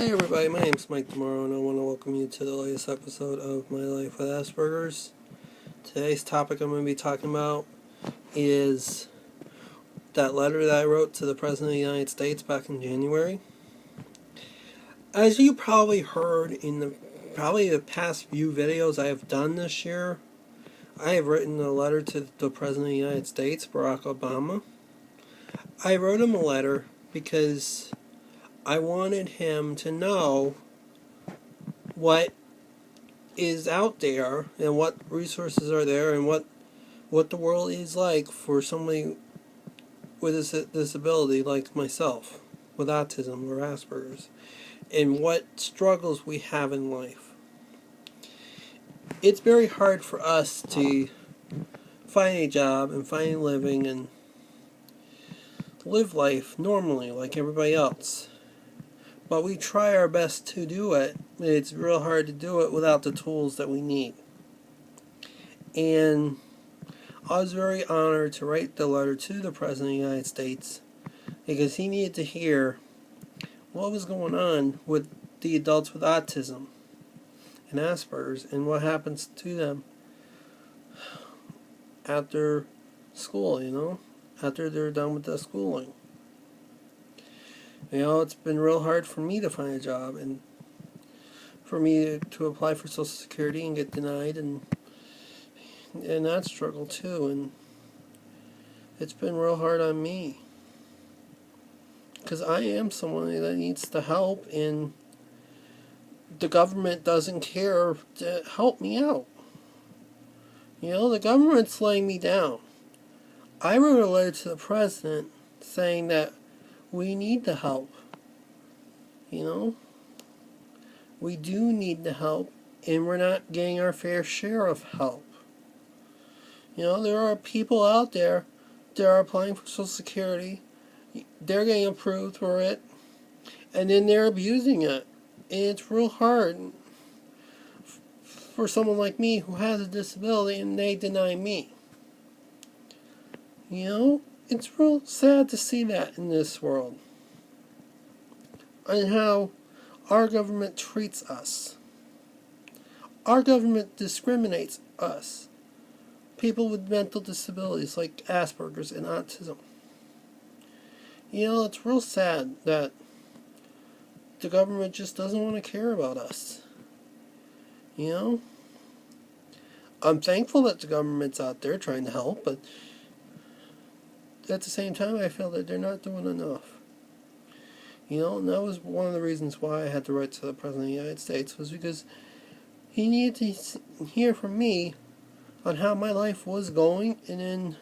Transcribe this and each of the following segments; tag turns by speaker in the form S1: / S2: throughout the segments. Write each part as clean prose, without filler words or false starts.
S1: Hey everybody, my name's Mike Tomorrow and I want to welcome you to the latest episode of My Life with Asperger's. Today's topic I'm going to be talking about is that letter that I wrote to the President of the United States back in January. As you probably heard in the past few videos I have done this year, I have written a letter to the President of the United States, Barack Obama. I wrote him a letter because I wanted him to know what is out there and what resources are there and what the world is like for somebody with a disability like myself, with autism or Asperger's, and what struggles we have in life. It's very hard for us to find a job and find a living and live life normally like everybody else. But we try our best to do it. It's real hard to do it without the tools that we need. And I was very honored to write the letter to the President of the United States because he needed to hear what was going on with the adults with autism and Asperger's and what happens to them after school, after they're done with the schooling. It's been real hard for me to find a job and for me to apply for Social Security and get denied and that struggle too, and it's been real hard on me because I am someone that needs the help and the government doesn't care to help me out. The government's laying me down. I wrote a letter to the president saying that we need the help. We do need the help, and we're not getting our fair share of help. There are people out there that are applying for Social Security. They're getting approved for it, and then they're abusing it. And it's real hard for someone like me who has a disability, and they deny me. It's real sad to see that in this world. And how our government treats us. Our government discriminates us. People with mental disabilities like Asperger's and autism. It's real sad that the government just doesn't want to care about us. I'm thankful that the government's out there trying to help, but at the same time I feel that they're not doing enough. And that was one of the reasons why I had to write to the President of the United States, was because he needed to hear from me on how my life was going and then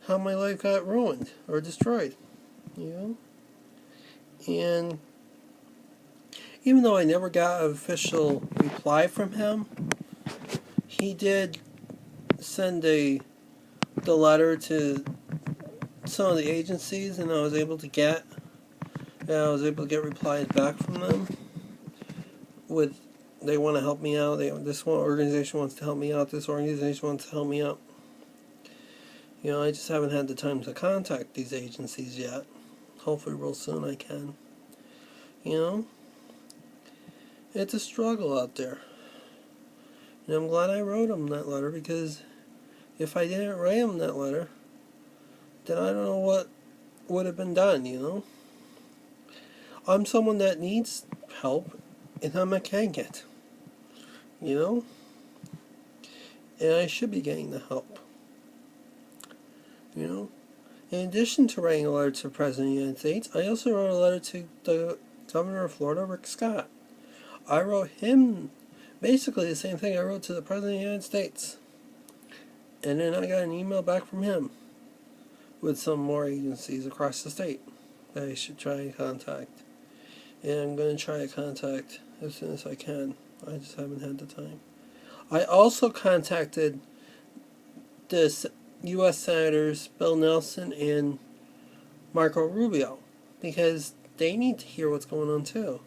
S1: how my life got ruined or destroyed. And even though I never got an official reply from him, he did send the letter to some of the agencies, and I was able to get replies back from them with they want to help me out. This one organization wants to help me out. This organization wants to help me out. I just haven't had the time to contact these agencies yet. Hopefully real soon I can. It's a struggle out there. And I'm glad I wrote him that letter, because if I didn't write him that letter, then I don't know what would have been done, I'm someone that needs help, and I'm a candidate, and I should be getting the help, In addition to writing a letter to the President of the United States, I also wrote a letter to the Governor of Florida, Rick Scott. I wrote him basically the same thing I wrote to the President of the United States. And then I got an email back from him with some more agencies across the state that I should try and contact. And I'm going to try to contact as soon as I can. I just haven't had the time. I also contacted the U.S. Senators Bill Nelson and Marco Rubio, because they need to hear what's going on too.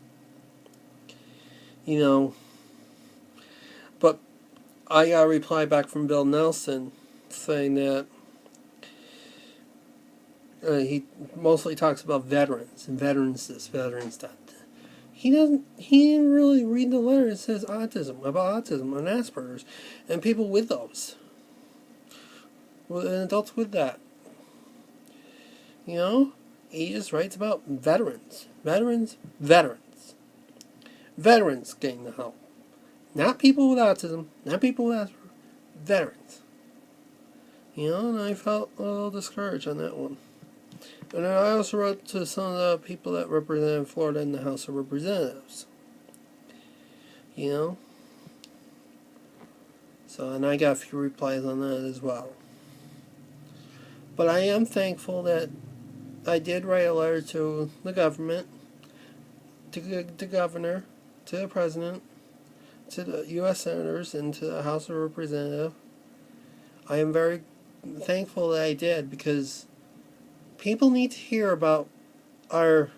S1: But I got a reply back from Bill Nelson saying that he mostly talks about veterans and veterans this, veterans that. he didn't really read the letter that says about autism and Asperger's, and people with those, and adults with that. He just writes about veterans getting the help, not people with autism, not people with Asperger's, veterans. And I felt a little discouraged on that one. And I also wrote to some of the people that represented Florida in the House of Representatives. So, and I got a few replies on that as well. But I am thankful that I did write a letter to the government, to the governor, to the president, to the U.S. senators, and to the House of Representatives. I am very thankful that I did, because people need to hear about our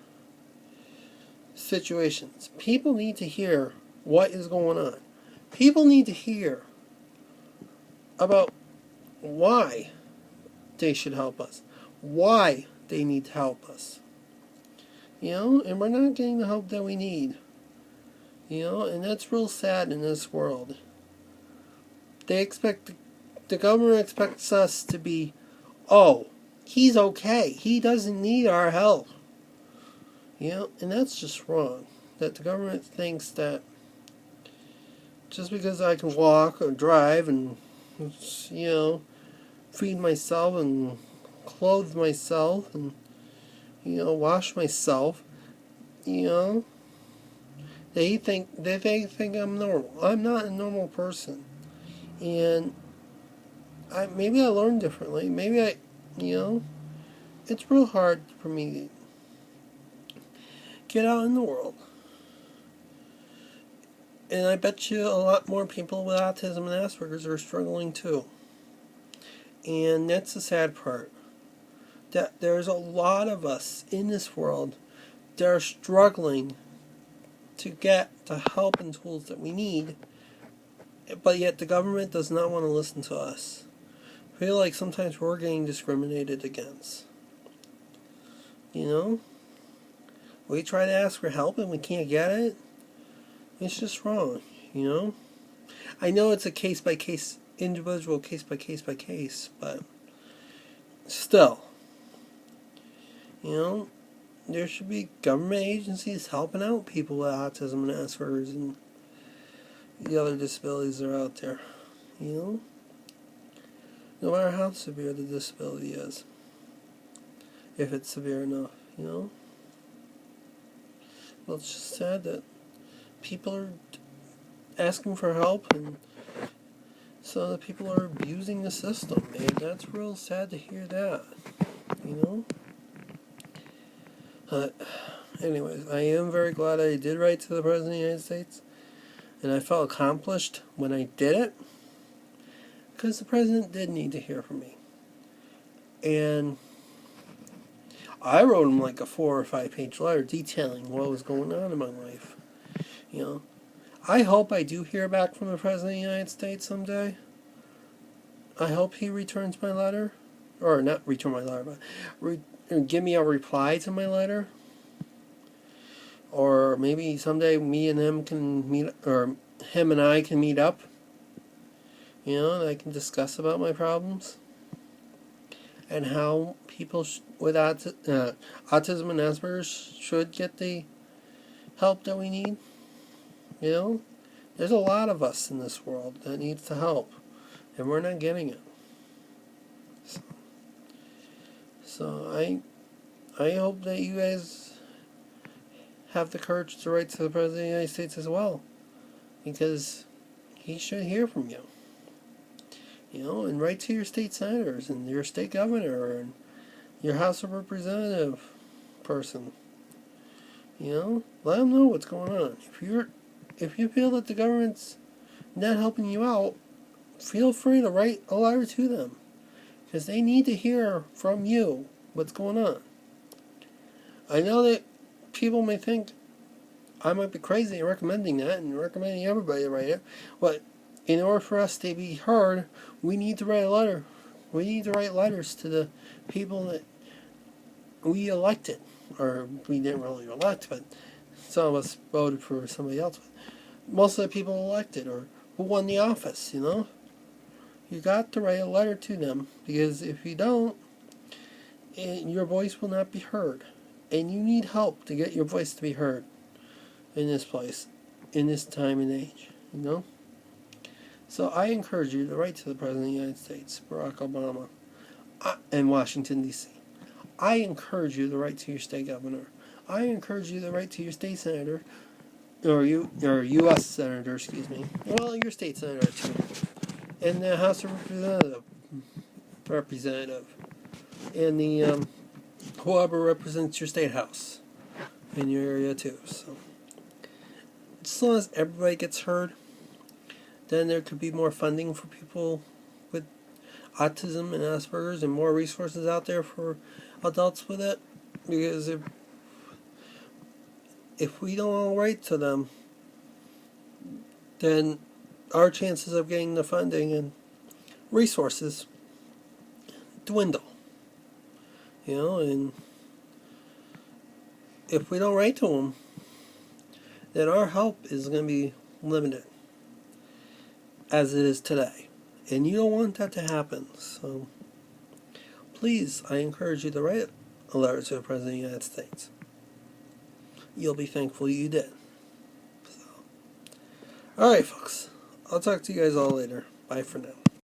S1: situations. People need to hear what is going on. People need to hear about why they should help us, why they need to help us. And we're not getting the help that we need. And that's real sad in this world. The government expects us to be, oh, he's okay, he doesn't need our help. And that's just wrong. That the government thinks that just because I can walk or drive and, feed myself and clothe myself and, wash myself, they think I'm normal. I'm not a normal person. And maybe I learned differently. Maybe it's real hard for me to get out in the world. And I bet you a lot more people with autism and Asperger's are struggling too. And that's the sad part. That there's a lot of us in this world that are struggling to get the help and tools that we need, but yet the government does not want to listen to us. I feel like sometimes we're getting discriminated against. We try to ask for help and we can't get it. It's just wrong, I know it's a case-by-case, individual case-by-case, but still, there should be government agencies helping out people with autism and Asperger's and the other disabilities that are out there, no matter how severe the disability is, if it's severe enough, Well, it's just sad that people are asking for help, and so that people are abusing the system, and that's real sad to hear that, But anyways, I am very glad I did write to the President of the United States, and I felt accomplished when I did it, because the President did need to hear from me. And I wrote him like a 4 or 5 page letter detailing what was going on in my life. I hope I do hear back from the President of the United States someday. I hope he returns my letter. Or not return my letter, but give me a reply to my letter. Or maybe someday me and him can meet, or him and I can meet up. And I can discuss about my problems. And how people with autism and Asperger's should get the help that we need. There's a lot of us in this world that needs the help, and we're not getting it. So I hope that you guys have the courage to write to the President of the United States as well, because he should hear from you. And write to your state senators and your state governor and your House of Representative person. Let them know what's going on. If you feel that the government's not helping you out, feel free to write a letter to them, because they need to hear from you what's going on. I know that people may think I might be crazy recommending that and recommending everybody to write it, but in order for us to be heard, we need to write a letter. We need to write letters to the people that we elected, or we didn't really elect, but some of us voted for somebody else. Most of the people elected or who won the office, you know. You got to write a letter to them, because if you don't, your voice will not be heard. And you need help to get your voice to be heard in this place, in this time and age, you know. So I encourage you to write to the President of the United States, Barack Obama, in Washington, D.C. I encourage you to write to your state governor. I encourage you to write to your state senator, or U.S. senator, excuse me. Well, your state senator too, and the House of Representative, and the whoever represents your state house in your area too. So, as long as everybody gets heard, then there could be more funding for people with autism and Asperger's, and more resources out there for adults with it. Because if we don't all write to them, then our chances of getting the funding and resources dwindle. You know, and if we don't write to them, then our help is going to be limited, as it is today. And you don't want that to happen. So, please, I encourage you to write a letter to the President of the United States. You'll be thankful you did. So, alright, folks. I'll talk to you guys all later. Bye for now.